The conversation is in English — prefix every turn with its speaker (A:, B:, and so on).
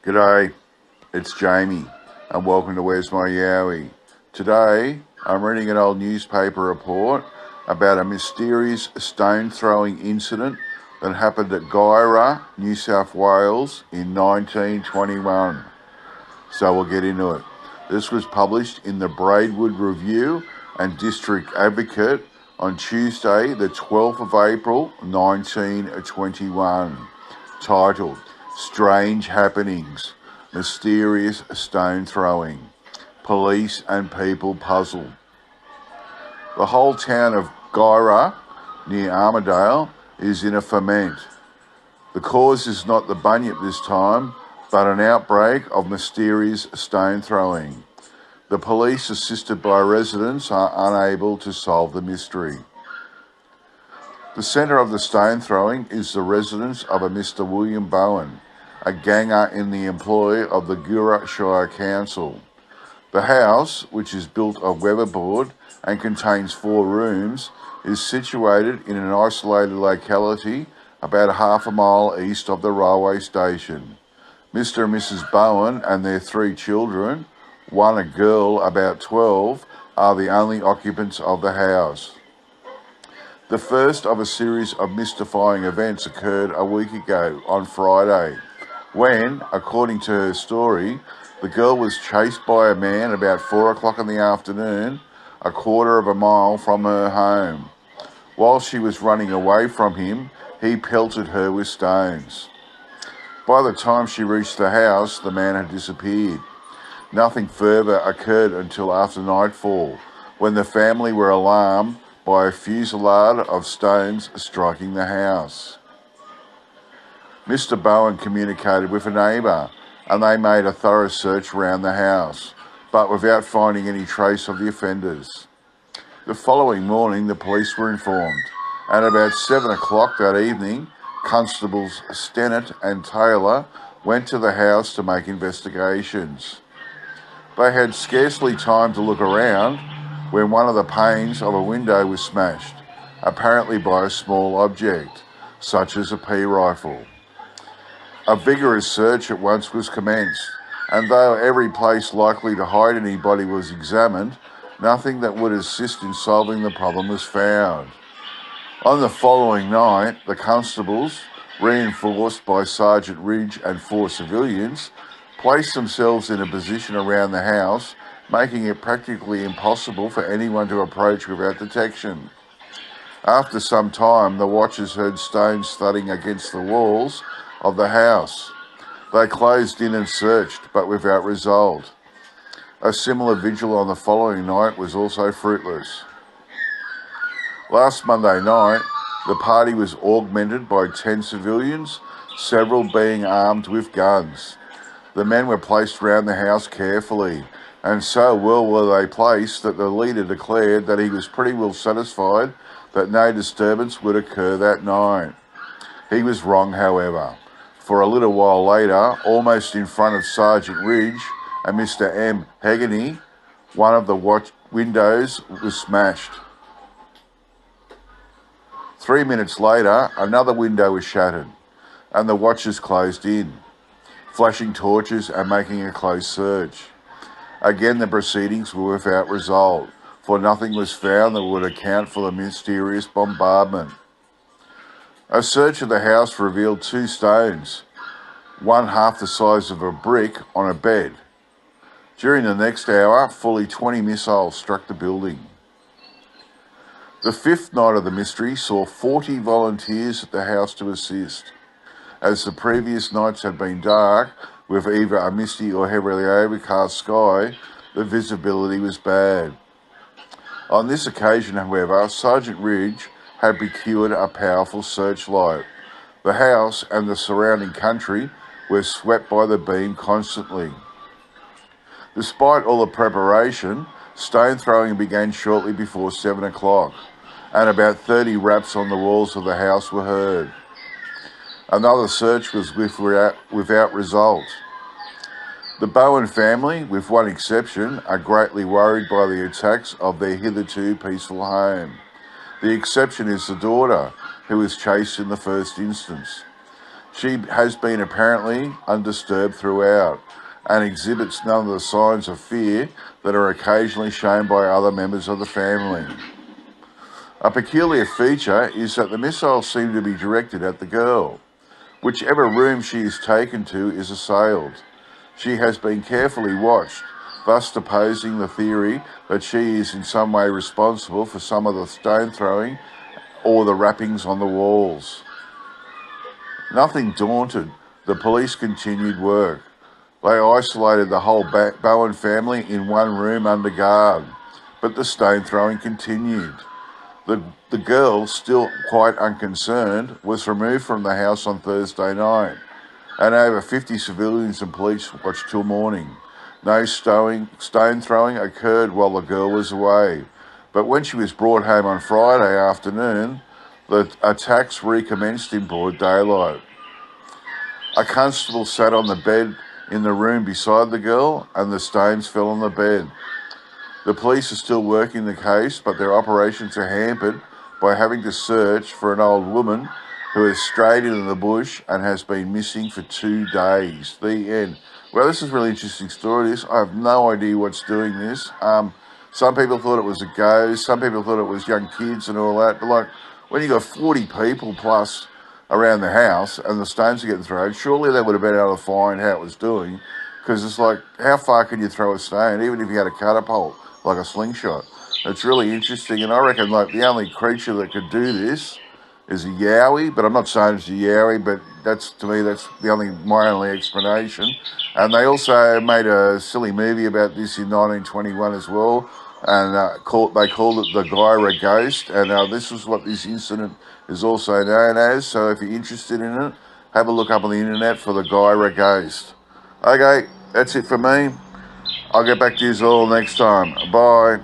A: G'day, it's Jamie, and welcome to Where's My Yowie. Today, I'm reading an old newspaper report about a mysterious stone-throwing incident that happened at Guyra, New South Wales in 1921. So we'll get into it. This was published in the Braidwood Review and District Advocate on Tuesday, the 12th of April, 1921, titled Strange Happenings, Mysterious Stone Throwing, Police and People Puzzled. The whole town of Guyra, near Armidale, is in a ferment. The cause is not the bunyip this time, but an outbreak of mysterious stone throwing. The police, assisted by residents, are unable to solve the mystery. The centre of the stone throwing is the residence of a Mr. William Bowen, a ganger in the employ of the Guyra Shire Council. The house, which is built of weatherboard and contains 4 rooms, is situated in an isolated locality about half a mile east of the railway station. Mr. and Mrs. Bowen and their 3 children, one a girl about 12, are the only occupants of the house. The first of a series of mystifying events occurred a week ago on Friday, when, according to her story, the girl was chased by a man about 4 o'clock in the afternoon, a quarter of a mile from her home. While she was running away from him, he pelted her with stones. By the time she reached the house, the man had disappeared. Nothing further occurred until after nightfall, when the family were alarmed by a fusillade of stones striking the house. Mr. Bowen communicated with a neighbour, and they made a thorough search around the house, but without finding any trace of the offenders. The following morning, the police were informed, and about 7 o'clock that evening, Constables Stennett and Taylor went to the house to make investigations. They had scarcely time to look around when one of the panes of a window was smashed, apparently by a small object, such as a pea rifle. A vigorous search at once was commenced, and though every place likely to hide anybody was examined, nothing that would assist in solving the problem was found. On the following night, the constables, reinforced by Sergeant Ridge and 4 civilians, placed themselves in a position around the house, making it practically impossible for anyone to approach without detection. After some time, the watchers heard stones thudding against the walls of the house. They closed in and searched, but without result. A similar vigil on the following night was also fruitless. Last Monday night, the party was augmented by 10 civilians, several being armed with guns. The men were placed round the house carefully, and so well were they placed that the leader declared that he was pretty well satisfied that no disturbance would occur that night. He was wrong, however, for a little while later, almost in front of Sergeant Ridge and Mr. M. Hegarty, one of the windows was smashed. 3 minutes later, another window was shattered, and the watchers closed in, flashing torches and making a close search. Again, the proceedings were without result, for nothing was found that would account for the mysterious bombardment. A search of the house revealed 2 stones, one half the size of a brick, on a bed. During the next hour, fully 20 missiles struck the building. The 5th night of the mystery saw 40 volunteers at the house to assist. As the previous nights had been dark, with either a misty or heavily overcast sky, the visibility was bad. On this occasion, however, Sergeant Ridge had procured a powerful searchlight. The house and the surrounding country were swept by the beam constantly. Despite all the preparation, stone throwing began shortly before 7 o'clock, and about 30 raps on the walls of the house were heard. Another search was without result. The Bowen family, with one exception, are greatly worried by the attacks of their hitherto peaceful home. The exception is the daughter, who was chased in the first instance. She has been apparently undisturbed throughout and exhibits none of the signs of fear that are occasionally shown by other members of the family. A peculiar feature is that the missiles seem to be directed at the girl. Whichever room she is taken to is assailed. She has been carefully watched, thus opposing the theory that she is in some way responsible for some of the stone throwing or the rappings on the walls. Nothing daunted, the police continued work. They isolated the whole Bowen family in one room under guard, but the stone throwing continued. The girl, still quite unconcerned, was removed from the house on Thursday night, and over 50 civilians and police watched till morning. No stone throwing occurred while the girl was away, but when she was brought home on Friday afternoon, the attacks recommenced in broad daylight. A constable sat on the bed in the room beside the girl, and the stones fell on the bed. The police are still working the case, but their operations are hampered by having to search for an old woman who has strayed into the bush and has been missing for 2 days. The end. Well, this is a really interesting story. I have no idea what's doing this. Some people thought it was a ghost. Some people thought it was young kids and all that. But like, when you got 40 people plus around the house and the stones are getting thrown, surely they would have been able to find how it was doing. Because it's like, how far can you throw a stone, even if you had a catapult, like a slingshot? It's really interesting, and I reckon like the only creature that could do this is a yowie, but I'm not saying it's a yowie, but that's, to me, that's my only explanation. And they also made a silly movie about this in 1921 as well, and they called it the Guyra Ghost, and this is what this incident is also known as. So if you're interested in it, have a look up on the internet for the Guyra Ghost. Okay, that's it for me. I'll get back to you all next time. Bye.